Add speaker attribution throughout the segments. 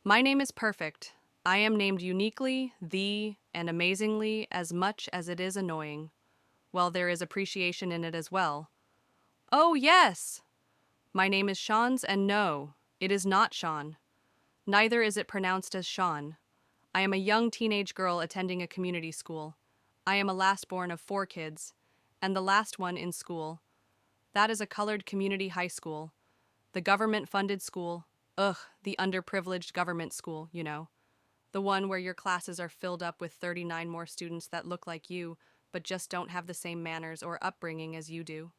Speaker 1: My name is perfect. I am named uniquely, and amazingly as much as it is annoying. Well, there is appreciation in it as well. Oh, yes! My name is Sean's, and no, it is not Sean. Neither is it pronounced as Sean. I am a young teenage girl attending a community school. I am a lastborn of 4 kids, and the last one in school. That is a colored community high school. The government-funded school. Ugh, the underprivileged government school, you know. The one where your classes are filled up with 39 more students that look like you, but just don't have the same manners or upbringing as you do.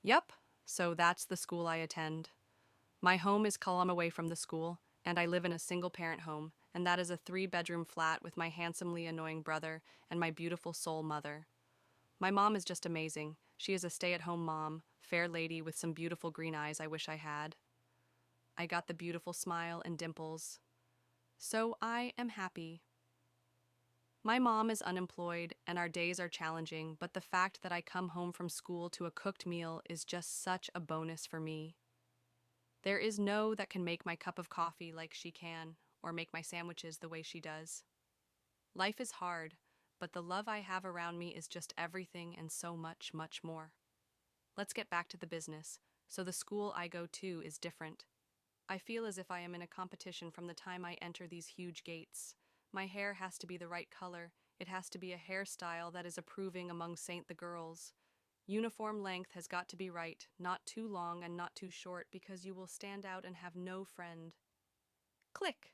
Speaker 1: Yup, so that's the school I attend. My home is km away from the school, and I live in a single-parent home, and that is a 3-bedroom flat with my handsomely annoying brother and my beautiful soul mother. My mom is just amazing. She is a stay-at-home mom, fair lady with some beautiful green eyes I wish I had. I got the beautiful smile and dimples. So I am happy. My mom is unemployed and our days are challenging, but the fact that I come home from school to a cooked meal is just such a bonus for me. There is no that can make my cup of coffee like she can, or make my sandwiches the way she does. Life is hard, but the love I have around me is just everything and so much, much more. Let's get back to the business. So the school I go to is different. I feel as if I am in a competition from the time I enter these huge gates. My hair has to be the right color. It has to be a hairstyle that is approving among Saint the girls. Uniform length has got to be right, not too long and not too short, because you will stand out and have no friend. Click!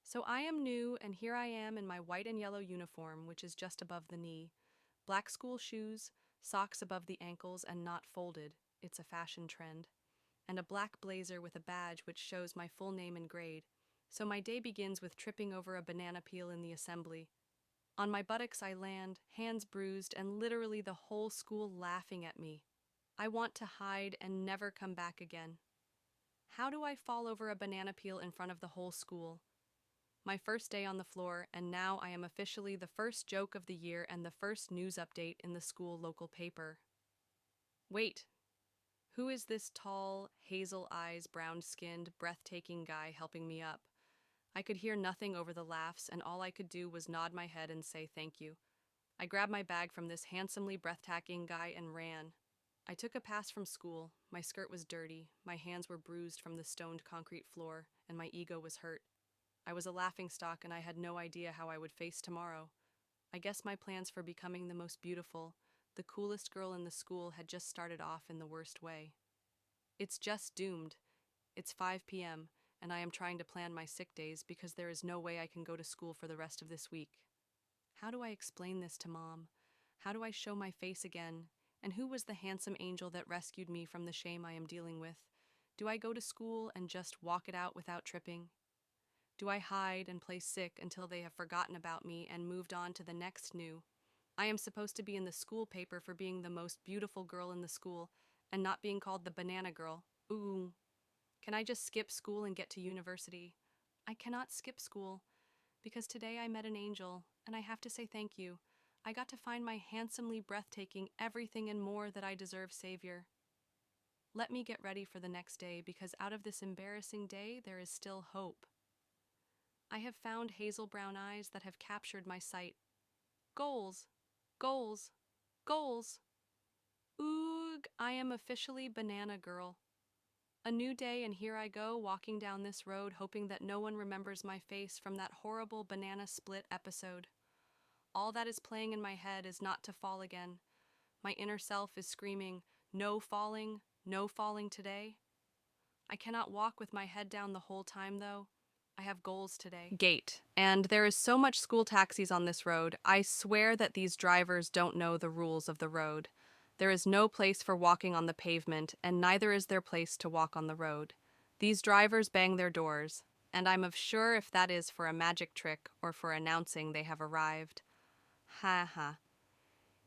Speaker 1: So I am new, and here I am in my white and yellow uniform, which is just above the knee. Black school shoes, socks above the ankles and not folded. It's a fashion trend. And a black blazer with a badge which shows my full name and grade. So my day begins with tripping over a banana peel in the assembly. On my buttocks I land, hands bruised, and literally the whole school laughing at me. I want to hide and never come back again. How do I fall over a banana peel in front of the whole school? My first day on the floor, and now I am officially the first joke of the year and the first news update in the school local paper. Wait, who is this tall, hazel eyes, brown-skinned, breathtaking guy helping me up? I could hear nothing over the laughs, and all I could do was nod my head and say thank you. I grabbed my bag from this handsomely breathtaking guy and ran. I took a pass from school. My skirt was dirty, my hands were bruised from the stoned concrete floor, and my ego was hurt. I was a laughingstock, and I had no idea how I would face tomorrow. I guess my plans for becoming the most beautiful, the coolest girl in the school had just started off in the worst way. It's just doomed. It's 5 p.m., and I am trying to plan my sick days because there is no way I can go to school for the rest of this week. How do I explain this to Mom? How do I show my face again? And who was the handsome angel that rescued me from the shame I am dealing with? Do I go to school and just walk it out without tripping? Do I hide and play sick until they have forgotten about me and moved on to the next new? I am supposed to be in the school paper for being the most beautiful girl in the school and not being called the banana girl. Ooh. Can I just skip school and get to university? I cannot skip school because today I met an angel and I have to say thank you. I got to find my handsomely breathtaking everything and more that I deserve savior. Let me get ready for the next day because out of this embarrassing day there is still hope. I have found hazel brown eyes that have captured my sight. Goals, goals, goals. Oog, I am officially banana girl. A new day and here I go walking down this road hoping that no one remembers my face from that horrible banana split episode. All that is playing in my head is not to fall again. My inner self is screaming, no falling today. I cannot walk with my head down the whole time though. I have goals today. Gate. And there is so much school taxis on this road. I swear that these drivers don't know the rules of the road. There is no place for walking on the pavement, and neither is there place to walk on the road. These drivers bang their doors, and I'm of sure if that is for a magic trick or for announcing they have arrived. Ha ha.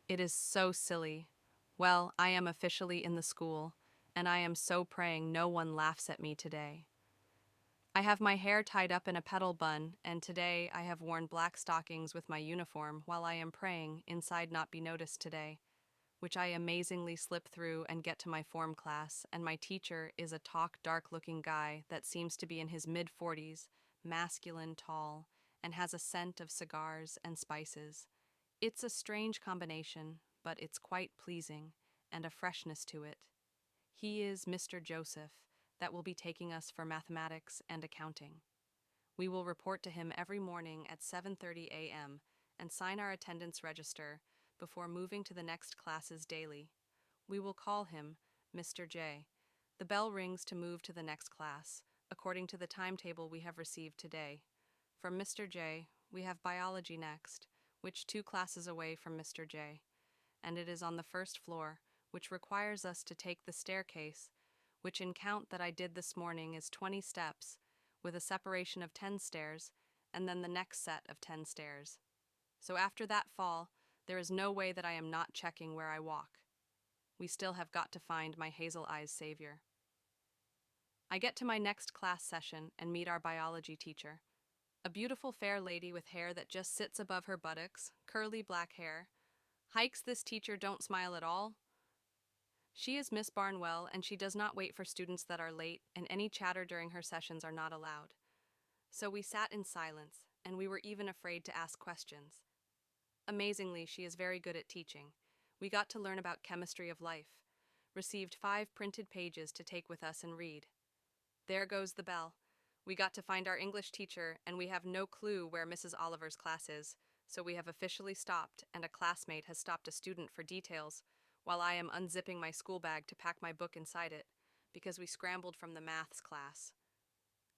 Speaker 1: It is so silly. Well, I am officially in the school, and I am so praying no one laughs at me today. I have my hair tied up in a petal bun, and today I have worn black stockings with my uniform while I am praying inside not be noticed today, which I amazingly slip through and get to my form class, and my teacher is a dark-looking guy that seems to be in his mid-40s, masculine, tall, and has a scent of cigars and spices. It's a strange combination, but it's quite pleasing, and a freshness to it. He is Mr. Joseph, that will be taking us for mathematics and accounting. We will report to him every morning at 7:30 a.m. and sign our attendance register before moving to the next classes daily. We will call him Mr. J. The bell rings to move to the next class, according to the timetable we have received today. From Mr. J, we have biology next, which 2 classes away from Mr. J, and it is on the first floor, which requires us to take the staircase, which in count that I did this morning is 20 steps, with a separation of 10 stairs, and then the next set of 10 stairs. So after that fall, there is no way that I am not checking where I walk. We still have got to find my hazel eyes savior. I get to my next class session and meet our biology teacher. A beautiful fair lady with hair that just sits above her buttocks, curly black hair. Hikes, this teacher don't smile at all. She is Miss Barnwell, and she does not wait for students that are late, and any chatter during her sessions are not allowed. So we sat in silence, and we were even afraid to ask questions. Amazingly, she is very good at teaching. We got to learn about chemistry of life, received 5 printed pages to take with us and read. There goes the bell. We got to find our English teacher, and we have no clue where Mrs. Oliver's class is, so we have officially stopped, and a classmate has stopped a student for details, while I am unzipping my school bag to pack my book inside it, because we scrambled from the maths class.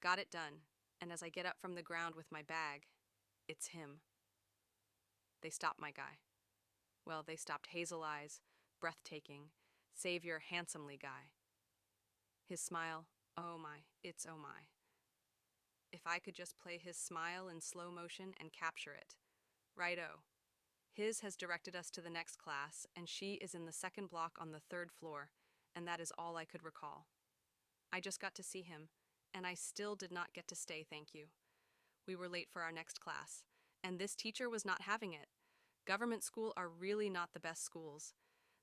Speaker 1: Got it done, and as I get up from the ground with my bag, it's him. They stopped my guy. Well, they stopped Hazel Eyes, breathtaking, savior handsomely guy. His smile, oh my, it's oh my. If I could just play his smile in slow motion and capture it. Righto. His has directed us to the next class, and she is in the second block on the 3rd floor, and that is all I could recall. I just got to see him, and I still did not get to stay, thank you. We were late for our next class, and this teacher was not having it. Government school are really not the best schools.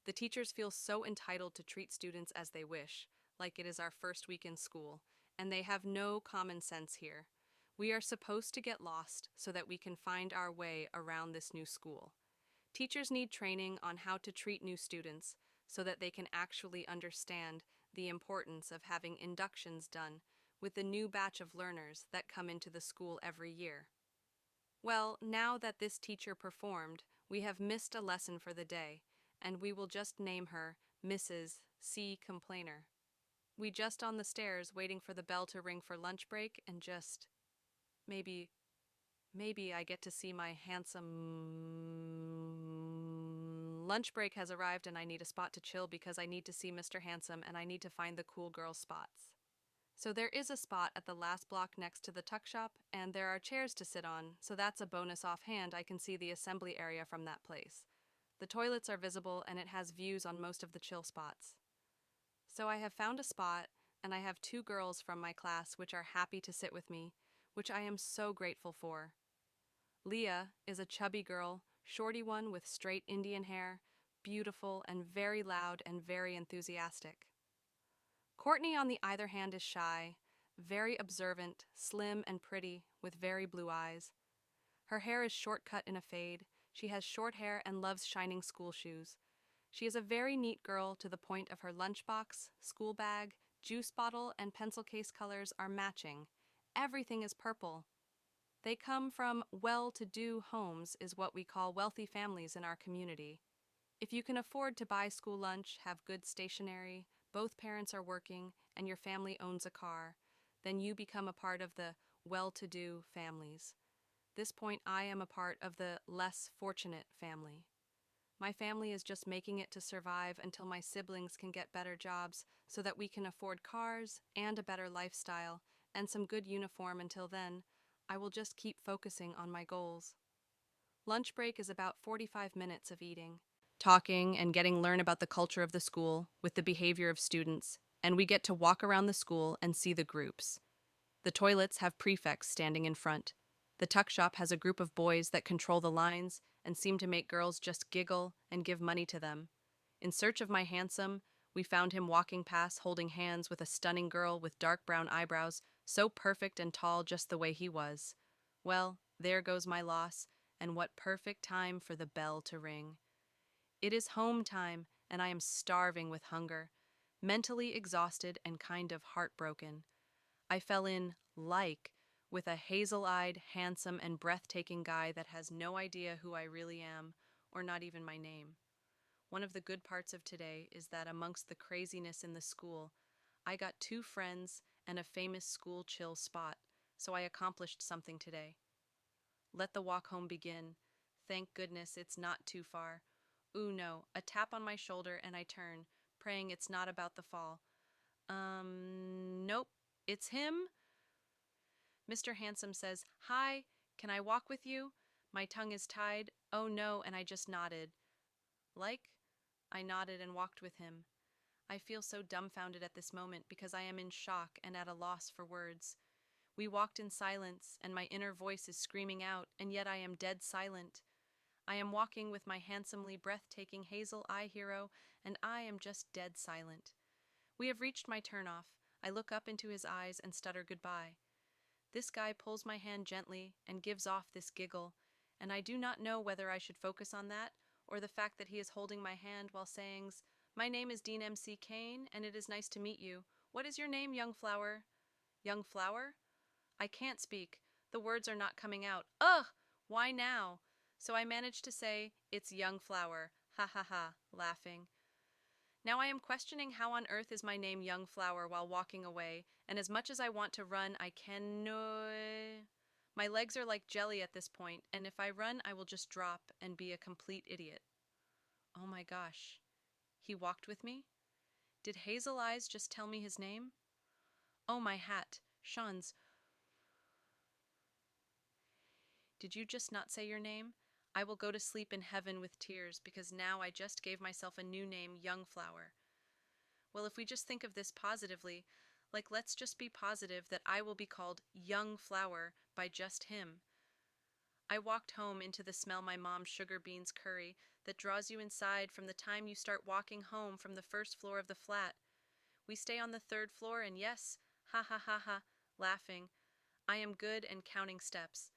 Speaker 1: The teachers feel so entitled to treat students as they wish, like it is our first week in school, and they have no common sense here. We are supposed to get lost so that we can find our way around this new school. Teachers need training on how to treat new students so that they can actually understand the importance of having inductions done with the new batch of learners that come into the school every year. Well, now that this teacher performed, we have missed a lesson for the day, and we will just name her Mrs. C. Complainer. We just on the stairs waiting for the bell to ring for lunch break, and just maybe I get to see my handsome. Lunch break has arrived and I need a spot to chill because I need to see Mr. Handsome and I need to find the cool girl spots. So there is a spot at the last block next to the tuck shop, and there are chairs to sit on, so that's a bonus offhand. I can see the assembly area from that place. The toilets are visible and it has views on most of the chill spots. So I have found a spot, and I have 2 girls from my class which are happy to sit with me, which I am so grateful for. Leah is a chubby girl, shorty one with straight Indian hair, beautiful and very loud and very enthusiastic. Courtney, on the other hand, is shy, very observant, slim and pretty, with very blue eyes. Her hair is short cut in a fade, she has short hair and loves shining school shoes. She is a very neat girl to the point of her lunchbox, school bag, juice bottle, and pencil case colors are matching. Everything is purple. They come from well-to-do homes, is what we call wealthy families in our community. If you can afford to buy school lunch, have good stationery, both parents are working, and your family owns a car, then you become a part of the well-to-do families. This point, I am a part of the less fortunate family. My family is just making it to survive until my siblings can get better jobs so that we can afford cars and a better lifestyle and some good uniform. Until then, I will just keep focusing on my goals. Lunch break is about 45 minutes of eating, talking and getting learn about the culture of the school with the behavior of students, and we get to walk around the school and see the groups. The toilets have prefects standing in front. The tuck shop has a group of boys that control the lines and seem to make girls just giggle and give money to them. In search of my handsome, we found him walking past holding hands with a stunning girl with dark brown eyebrows, So perfect and tall just the way he was. Well, there goes my loss, and what perfect time for the bell to ring. It is home time, and I am starving with hunger, mentally exhausted and kind of heartbroken. I fell in, with a hazel-eyed, handsome, and breathtaking guy that has no idea who I really am, or not even my name. One of the good parts of today is that amongst the craziness in the school, I got two friends and a famous school chill spot, so I accomplished something today. Let the walk home begin. Thank goodness it's not too far. Ooh, no, a tap on my shoulder and I turn, praying it's not about the fall. Nope, it's him. Mr. Handsome says, "Hi, can I walk with you?" My tongue is tied. Oh no, and I just nodded. Like? I nodded and walked with him. I feel so dumbfounded at this moment because I am in shock and at a loss for words. We walked in silence, and my inner voice is screaming out, and yet I am dead silent. I am walking with my handsomely breathtaking hazel eye hero, and I am just dead silent. We have reached my turnoff. I look up into his eyes and stutter goodbye. This guy pulls my hand gently and gives off this giggle, and I do not know whether I should focus on that or the fact that he is holding my hand while saying, "My name is Dean M.C. Kane, and it is nice to meet you. What is your name, young flower?" Young flower? I can't speak. The words are not coming out. Ugh! Why now? So I managed to say, "It's young flower." Ha ha ha, laughing. Now I am questioning how on earth is my name Young Flower while walking away, and as much as I want to run, I can no. My legs are like jelly at this point, and if I run, I will just drop and be a complete idiot. Oh my gosh. He walked with me? Did Hazel Eyes just tell me his name? Oh, my hat. Shans, did you just not say your name? I will go to sleep in heaven with tears because now I just gave myself a new name, Young Flower. Well, if we just think of this positively, like let's just be positive that I will be called Young Flower by just him. I walked home into the smell my mom's sugar beans curry that draws you inside from the time you start walking home from the first floor of the flat. We stay on the third floor and yes, ha ha ha ha, laughing. I am good and counting steps.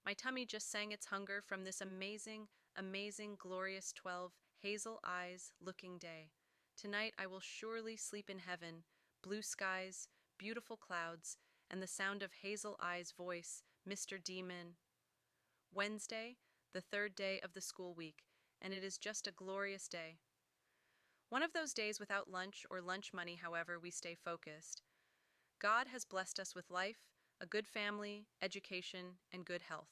Speaker 1: My tummy just sang its hunger from this amazing, amazing, glorious 12 hazel eyes looking day. Tonight I will surely sleep in heaven, blue skies, beautiful clouds, and the sound of Hazel Eye's voice, Mr. Demon. Wednesday, the third day of the school week, and it is just a glorious day. One of those days without lunch or lunch money, however, we stay focused. God has blessed us with life, a good family, education, and good health.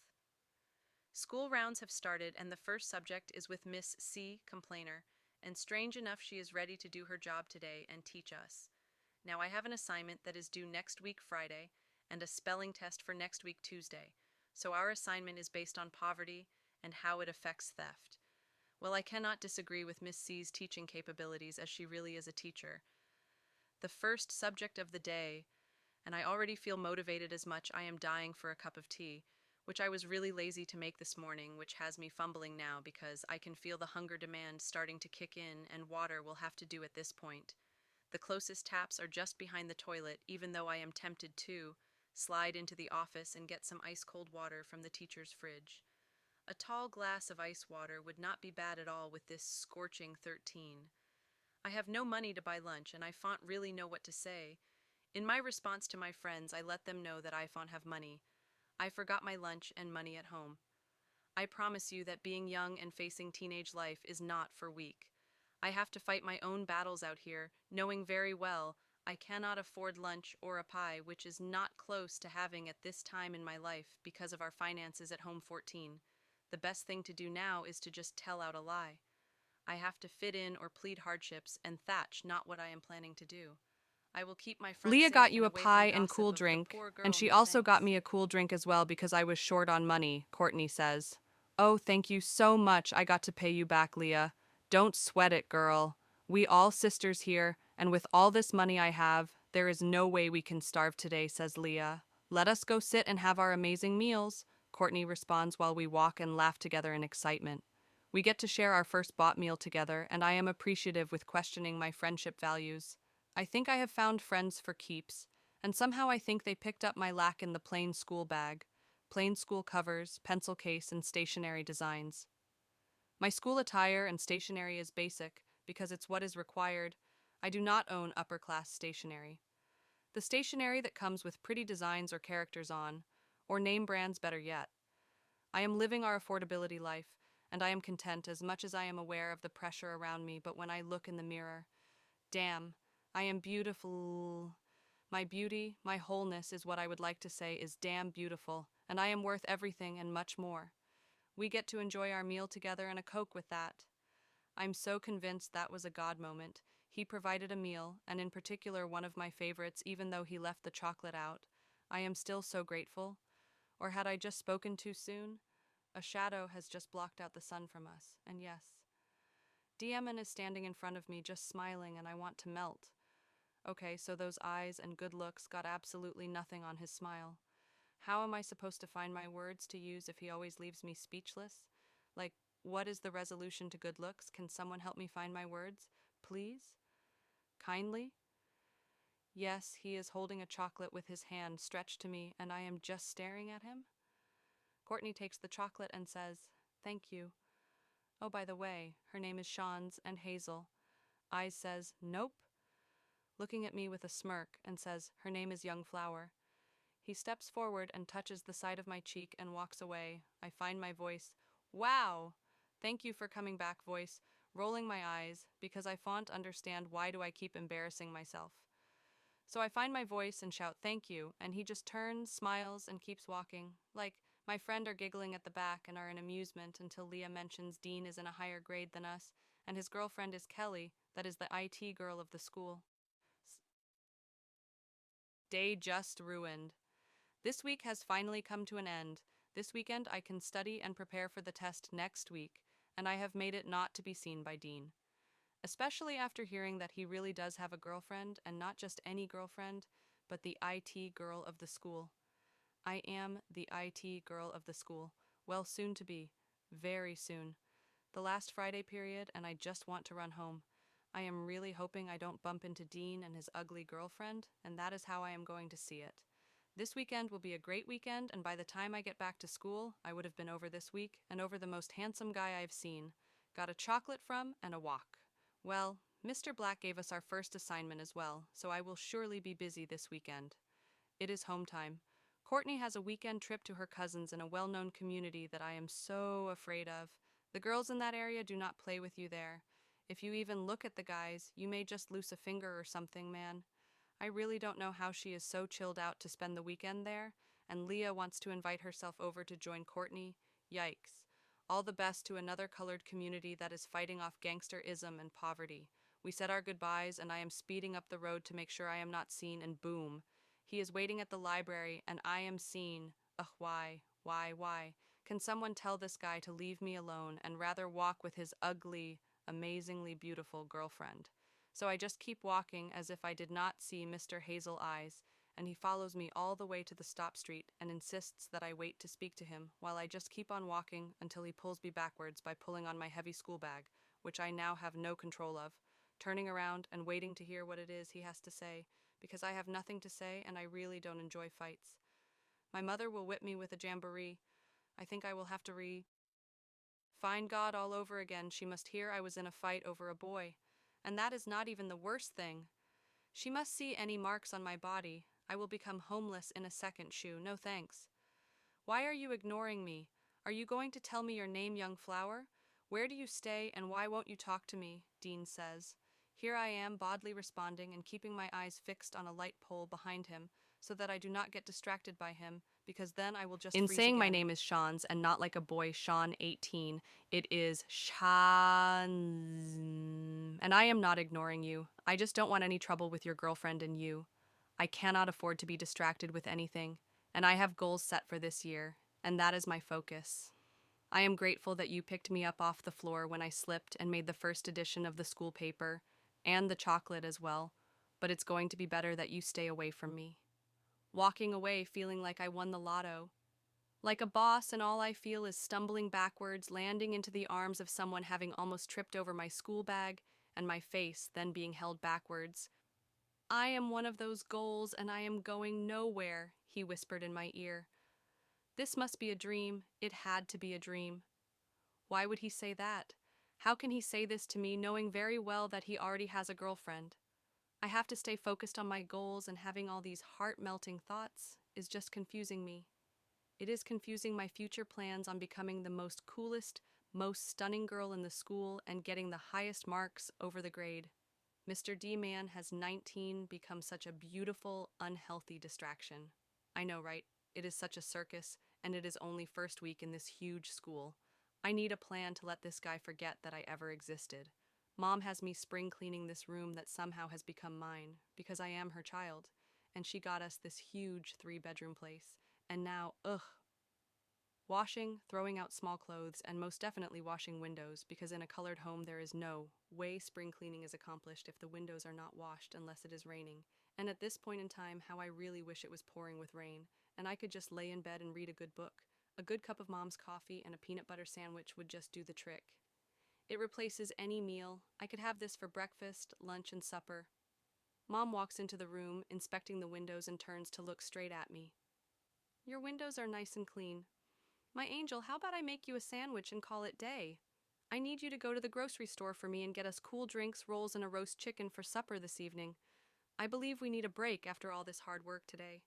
Speaker 1: School rounds have started, and the first subject is with Miss C. Complainer, and strange enough, she is ready to do her job today and teach us. Now, I have an assignment that is due next week Friday, and a spelling test for next week Tuesday, so our assignment is based on poverty and how it affects theft. Well, I cannot disagree with Miss C's teaching capabilities, as she really is a teacher. The first subject of the day, and I already feel motivated as much I am dying for a cup of tea, which I was really lazy to make this morning, which has me fumbling now because I can feel the hunger demand starting to kick in and water will have to do at this point. The closest taps are just behind the toilet, even though I am tempted to slide into the office and get some ice-cold water from the teacher's fridge. A tall glass of ice water would not be bad at all with this scorching 13. I have no money to buy lunch, and I fon't really know what to say. In my response to my friends, I let them know that I fon't have money. I forgot my lunch and money at home. I promise you that being young and facing teenage life is not for weak. I have to fight my own battles out here, knowing very well I cannot afford lunch or a pie, which is not close to having at this time in my life because of our finances at home 14. The best thing to do now is to just tell out a lie. I have to fit in or plead hardships and thatch not what I am planning to do. I will keep my front Leah
Speaker 2: Leah got
Speaker 1: safe
Speaker 2: you
Speaker 1: and
Speaker 2: a
Speaker 1: away from
Speaker 2: pie and
Speaker 1: gossip
Speaker 2: cool
Speaker 1: of the
Speaker 2: drink,
Speaker 1: poor girl.
Speaker 2: and she
Speaker 1: No
Speaker 2: also got
Speaker 1: thanks.
Speaker 2: me a cool drink as well because I was short on money, Courtney says. Oh, thank you so much. I got to pay you back, Leah. Don't sweat it, girl. We all sisters here, and with all this money I have, there is no way we can starve today, says Leah. Let us go sit and have our amazing meals, Courtney responds while we walk and laugh together in excitement. We get to share our first bought meal together, and I am appreciative with questioning my friendship values. I think I have found friends for keeps, and somehow I think they picked up my lack in the plain school bag, plain school covers, pencil case, and stationery designs. My school attire and stationery is basic because it's what is required. I do not own upper class stationery. The stationery that comes with pretty designs or characters on, or name brands better yet. I am living our affordability life, and I am content as much as I am aware of the pressure around me, but when I look in the mirror, damn, I am beautiful. My beauty, my wholeness is what I would like to say is damn beautiful, and I am worth everything and much more. We get to enjoy our meal together and a Coke with that. I'm so convinced that was a God moment. He provided a meal, and in particular one of my favorites, even though he left the chocolate out. I am still so grateful. Or had I just spoken too soon? A shadow has just blocked out the sun from us, and yes. Diemen is standing in front of me, just smiling, and I want to melt. Okay, so those eyes and good looks got absolutely nothing on his smile. How am I supposed to find my words to use if he always leaves me speechless? Like, what is the resolution to good looks? Can someone help me find my words? Please? Kindly? Yes, he is holding a chocolate with his hand stretched to me, and I am just staring at him. Courtney takes the chocolate and says, "Thank you. Oh, by the way, her name is Shans and Hazel." Eyes says, "Nope," looking at me with a smirk, and says, "Her name is Young Flower." He steps forward and touches the side of my cheek and walks away. I find my voice. Wow! Thank you for coming back, voice, rolling my eyes, because I can't understand why do I keep embarrassing myself. So I find my voice and shout thank you, and he just turns, smiles, and keeps walking. Like, my friend are giggling at the back and are in amusement until Leah mentions Dean is in a higher grade than us, and his girlfriend is Kelly, that is the IT girl of the school. Day just ruined. This week has finally come to an end. This weekend I can study and prepare for the test next week, and I have made it not to be seen by Dean. Especially after hearing that he really does have a girlfriend, and not just any girlfriend, but the IT girl of the school. I am the IT girl of the school. Well, soon to be. Very soon. The last Friday period, and I just want to run home. I am really hoping I don't bump into Dean and his ugly girlfriend, and that is how I am going to see it. This weekend will be a great weekend, and by the time I get back to school, I would have been over this week and over the most handsome guy I've seen. Got a chocolate from and a walk. Well, Mr. Black gave us our first assignment as well, so I will surely be busy this weekend. It is home time. Courtney has a weekend trip to her cousins in a well-known community that I am so afraid of. The girls in that area do not play with you there. If you even look at the guys, you may just loose a finger or something, man. I really don't know how she is so chilled out to spend the weekend there, and Leah wants to invite herself over to join Courtney. Yikes. All the best to another colored community that is fighting off gangsterism and poverty. We said our goodbyes, and I am speeding up the road to make sure I am not seen, and boom. He is waiting at the library, and I am seen. Ugh, why? Why? Can someone tell this guy to leave me alone and rather walk with his ugly, amazingly beautiful girlfriend? So I just keep walking as if I did not see Mr. Hazel Eyes, and he follows me all the way to the stop street and insists that I wait to speak to him, while I just keep on walking until he pulls me backwards by pulling on my heavy school bag, which I now have no control of, turning around and waiting to hear what it is he has to say, because I have nothing to say and I really don't enjoy fights. My mother will whip me with a jamboree. I think I will have to find God all over again. She must hear I was in a fight over a boy. And that is not even the worst thing. She must see any marks on my body. I will become homeless in a second, shoe. No thanks. Why are you ignoring me? Are you going to tell me your name, young flower? Where do you stay, and why won't you talk to me? Dean says. Here I am, boldly responding and keeping my eyes fixed on a light pole behind him, so that I do not get distracted by him, because then I will just
Speaker 1: In
Speaker 2: freeze
Speaker 1: saying my
Speaker 2: again.
Speaker 1: name is Sean's and not like a boy, Sean 18, it is Sean. And I am not ignoring you. I just don't want any trouble with your girlfriend and you. I cannot afford to be distracted with anything, and I have goals set for this year, and that is my focus. I am grateful that you picked me up off the floor when I slipped and made the first edition of the school paper, and the chocolate as well, but it's going to be better that you stay away from me. Walking away feeling like I won the lotto. Like a boss, and all I feel is stumbling backwards, landing into the arms of someone having almost tripped over my school bag, and my face then being held backwards. I am one of those goals and I am going nowhere, he whispered in my ear. This must be a dream. It had to be a dream. Why would he say that? How can he say this to me knowing very well that he already has a girlfriend? I have to stay focused on my goals, and having all these heart-melting thoughts is just confusing me. It is confusing my future plans on becoming the most coolest, most stunning girl in the school and getting the highest marks over the grade. Mr. D-Man has 19 become such a beautiful, unhealthy distraction. I know, right? It is such a circus, and it is only first week in this huge school. I need a plan to let this guy forget that I ever existed. Mom has me spring cleaning this room that somehow has become mine, because I am her child, and she got us this huge 3-bedroom place. And now, ugh, washing, throwing out small clothes, and most definitely washing windows, because in a colored home there is no way spring cleaning is accomplished if the windows are not washed unless it is raining. And at this point in time, how I really wish it was pouring with rain, and I could just lay in bed and read a good book. A good cup of mom's coffee and a peanut butter sandwich would just do the trick. It replaces any meal. I could have this for breakfast, lunch, and supper. Mom walks into the room, inspecting the windows, and turns to look straight at me. Your windows are nice and clean. My angel, how about I make you a sandwich and call it day? I need you to go to the grocery store for me and get us cool drinks, rolls, and a roast chicken for supper this evening. I believe we need a break after all this hard work today.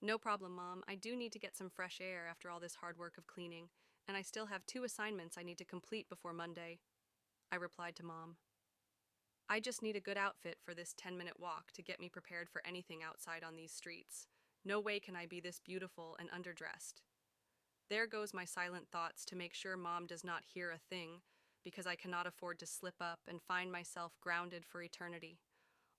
Speaker 1: No problem, Mom. I do need to get some fresh air after all this hard work of cleaning, and I still have 2 assignments I need to complete before Monday, I replied to Mom. I just need a good outfit for this 10-minute walk to get me prepared for anything outside on these streets. No way can I be this beautiful and underdressed. There goes my silent thoughts to make sure Mom does not hear a thing, because I cannot afford to slip up and find myself grounded for eternity.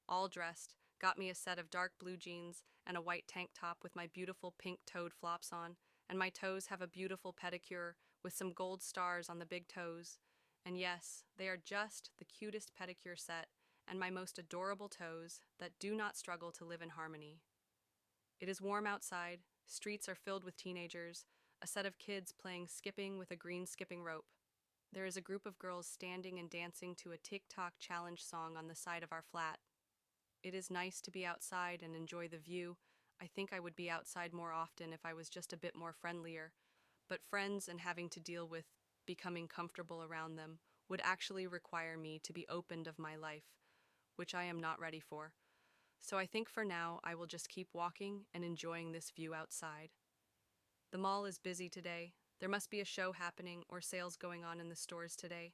Speaker 1: All dressed, got me a set of dark blue jeans and a white tank top with my beautiful pink-toed flops on, and my toes have a beautiful pedicure with some gold stars on the big toes. And yes, they are just the cutest pedicure set and my most adorable toes that do not struggle to live in harmony. It is warm outside, streets are filled with teenagers, a set of kids playing skipping with a green skipping rope. There is a group of girls standing and dancing to a TikTok challenge song on the side of our flat. It is nice to be outside and enjoy the view. I think I would be outside more often if I was just a bit more friendlier, but friends and having to deal with becoming comfortable around them would actually require me to be opened of my life, which I am not ready for. So I think for now I will just keep walking and enjoying this view outside. The mall is busy today. There must be a show happening or sales going on in the stores today.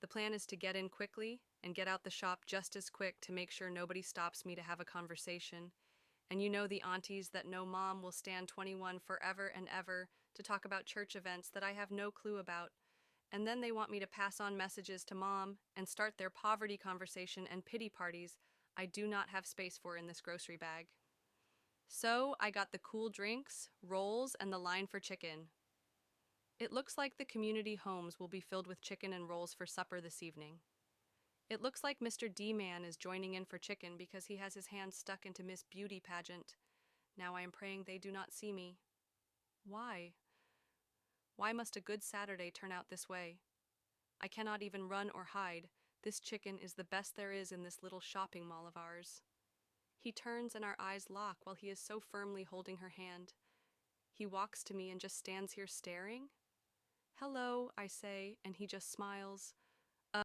Speaker 1: The plan is to get in quickly and get out the shop just as quick to make sure nobody stops me to have a conversation. And you know the aunties that know Mom will stand 21 forever and ever to talk about church events that I have no clue about. And then they want me to pass on messages to Mom and start their poverty conversation and pity parties I do not have space for in this grocery bag. So I got the cool drinks, rolls, and the line for chicken. It looks like the community homes will be filled with chicken and rolls for supper this evening. It looks like Mr. D-Man is joining in for chicken because he has his hand stuck into Miss Beauty pageant. Now I am praying they do not see me. Why? Why must a good Saturday turn out this way? I cannot even run or hide. This chicken is the best there is in this little shopping mall of ours. He turns and our eyes lock while he is so firmly holding her hand. He walks to me and just stands here staring. Hello, I say, and he just smiles.